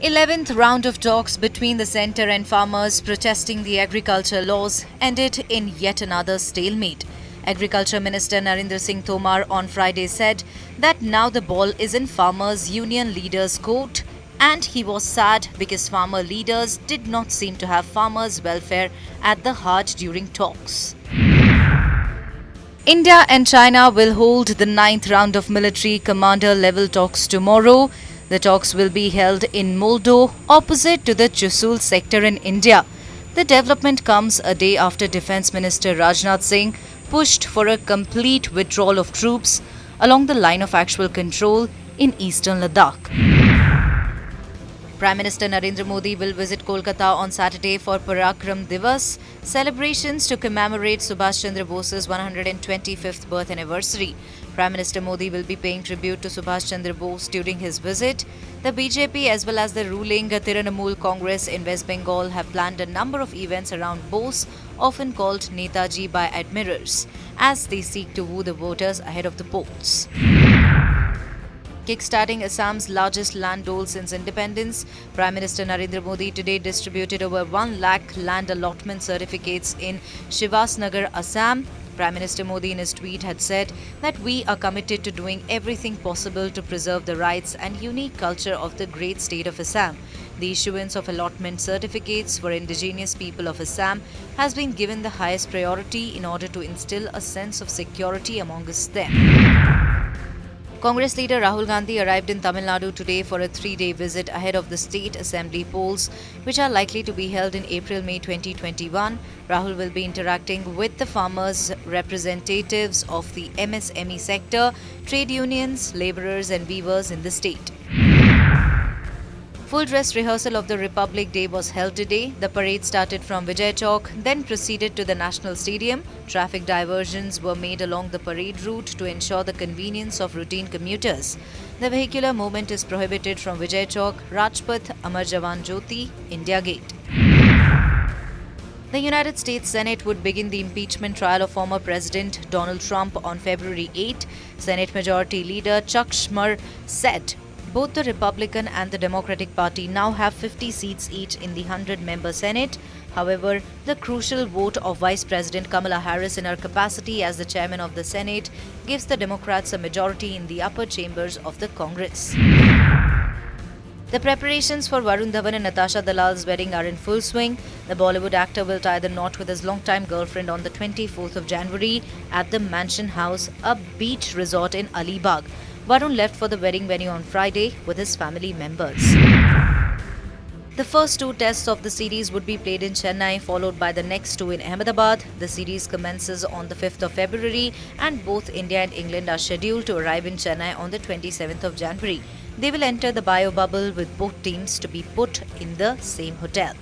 11th round of talks between the centre and farmers protesting the agriculture laws ended in yet another stalemate. Agriculture Minister Narendra Singh Tomar on Friday said that now the ball is in farmers' union leaders' court, and he was sad because farmer leaders did not seem to have farmers' welfare at the heart during talks. India and China will hold the 9th round of military commander level talks tomorrow. The talks will be held in Moldo, opposite to the Chushul sector in India. The development comes a day after Defence Minister Rajnath Singh pushed for a complete withdrawal of troops along the line of actual control in eastern Ladakh. Prime Minister Narendra Modi will visit Kolkata on Saturday for Parakram Divas celebrations to commemorate Subhash Chandra Bose's 125th birth anniversary. Prime Minister Modi will be paying tribute to Subhash Chandra Bose during his visit. The BJP as well as the ruling Trinamool Congress in West Bengal have planned a number of events around Bose, often called Netaji by admirers, as they seek to woo the voters ahead of the polls. Kickstarting Assam's largest land dole since independence, Prime Minister Narendra Modi today distributed over 1 lakh land allotment certificates in Shivasnagar, Assam. Prime Minister Modi in his tweet had said that we are committed to doing everything possible to preserve the rights and unique culture of the great state of Assam. The issuance of allotment certificates for indigenous people of Assam has been given the highest priority in order to instill a sense of security amongst them. Congress leader Rahul Gandhi arrived in Tamil Nadu today for a 3-day visit ahead of the state assembly polls, which are likely to be held in April-May 2021. Rahul will be interacting with the farmers, representatives of the MSME sector, trade unions, labourers and weavers in the state. Full dress rehearsal of the Republic Day was held today. The parade started from Vijay Chowk, then proceeded to the National Stadium. Traffic diversions were made along the parade route to ensure the convenience of routine commuters. The vehicular movement is prohibited from Vijay Chowk, Rajpath, Amar Jawan Jyoti, India Gate. The United States Senate would begin the impeachment trial of former President Donald Trump on February 8. Senate Majority Leader Chuck Schumer said both the Republican and the Democratic Party now have 50 seats each in the 100-member Senate. However, the crucial vote of Vice President Kamala Harris in her capacity as the chairman of the Senate gives the Democrats a majority in the upper chambers of the Congress. The preparations for Varun Dhawan and Natasha Dalal's wedding are in full swing. The Bollywood actor will tie the knot with his longtime girlfriend on the 24th of January at the Mansion House, a beach resort in Alibag. Varun left for the wedding venue on Friday with his family members. The first 2 tests of the series would be played in Chennai, followed by the next 2 in Ahmedabad. The series commences on the 5th of February, and both India and England are scheduled to arrive in Chennai on the 27th of January. They will enter the bio bubble with both teams to be put in the same hotel.